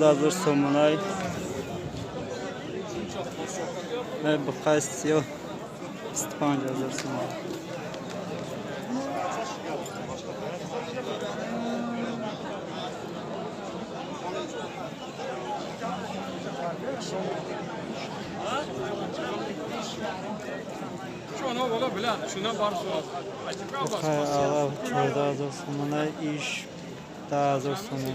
19,000 so'mday. Ve bu qaysi 25,000 so'm. Şuna ola bilen, şuna bar soğaz. Ağa 14,000 so'mday, ish 10,000 so'mga.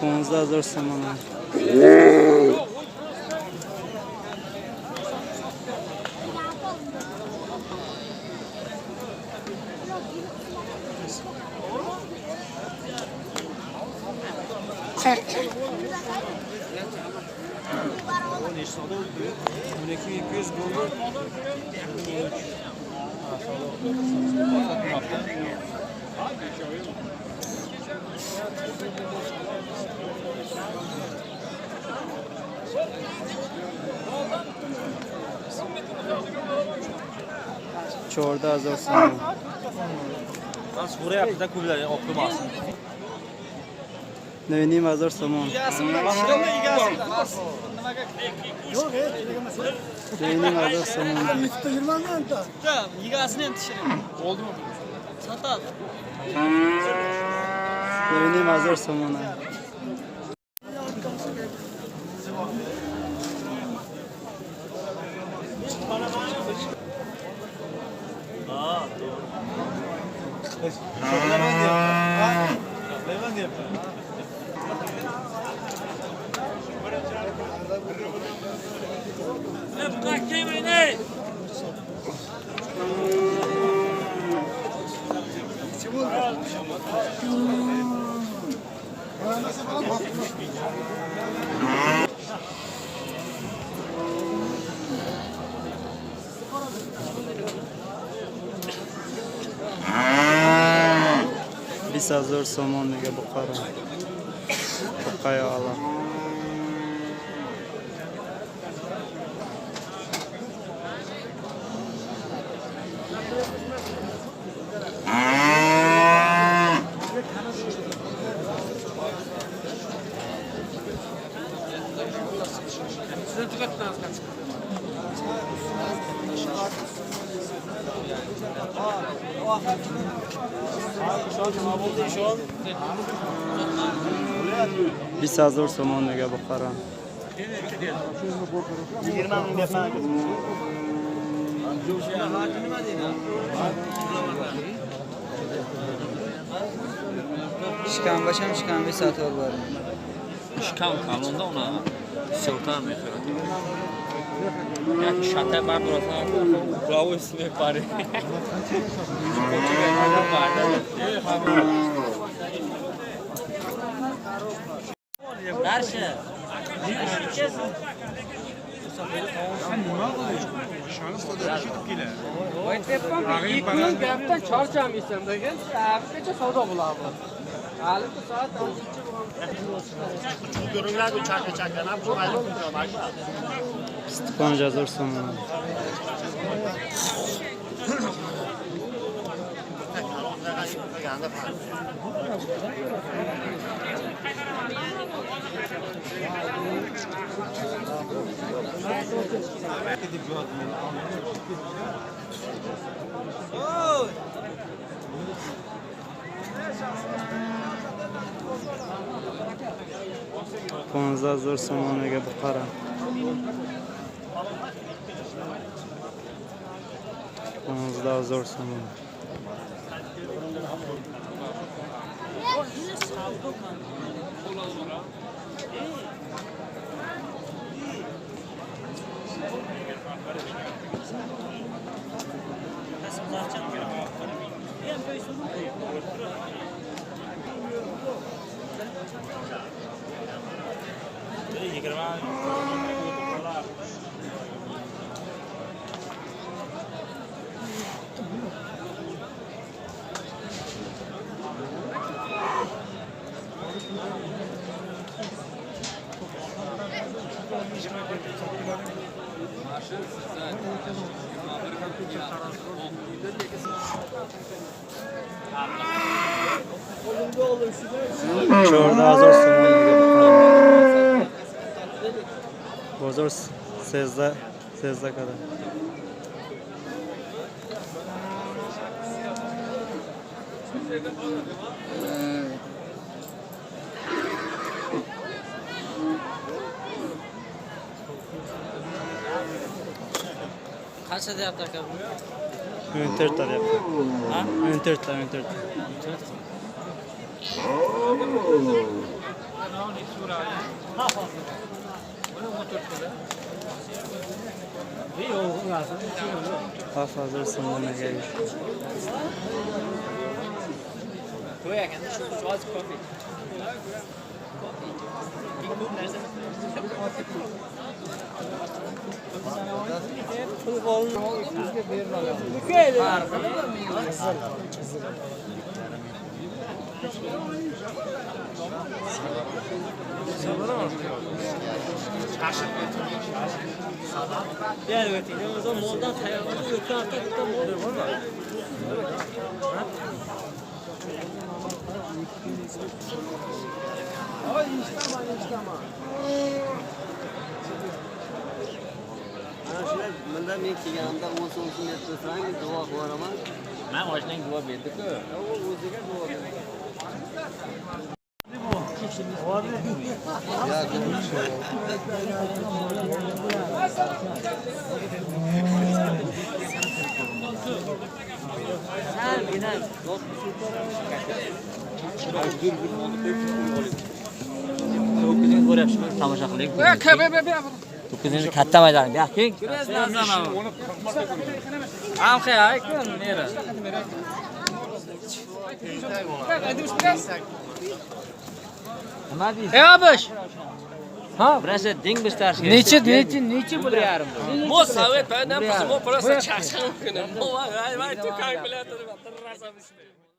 $15,000 so'mdan. $14,000 so'm. Az buraya yaptı da kublar optimaz. $9,000 so'm. $9,000 so'm. Yigasını yetiştirin. Oldu mu? Satar. $9,000 so'm. $20,000 so'm nega Buxoro. Buqayoqlar. Size tıkattınız kaç? $20,000 so'm nega Buxoro. 20 bin falan. Şikan başam şikan bir saat var. Şikan kalında ona sultan mesela. Yani şata var burası. Bravo ismi pare. Derse. İlk gün gapdan charchamaysan degan, haftacha savdo bo'ladi. Hali bu soat 6:00 Görünler bu çakana bu hali. $15,000 so'm. $15,000 so'm nega Buxoro. $15,000 so'm. kirman. چهارده هزار سومان دیگه بخرم. بازار 13 kadar. Kaçta deyapti aka bu? 14 tar yaptı. Ha? 14 tar. Hafta hazır sonuna gelir. Gel öteyim. O zaman moldan tayarladı. Öte arka mol var mı? Bunda men kelganimda 10 so'm yettirsangiz duo qilaman. Men oshning duo berdi-ku. O'ziga duo beraman. To'qqizingizni ko'ryapsizmi? Tomosha qiling. To'qqizingizni katta maydon. Bu yoq keng. Ham xayay kun nera. Nima deysiz? Abish. Ha? Birasa deng bir starshga. Necha bo'lyapti? Mo sovet paydan biz mo prosta charcham kunum. Mo vay tu kalkulator rasam ishlaydi.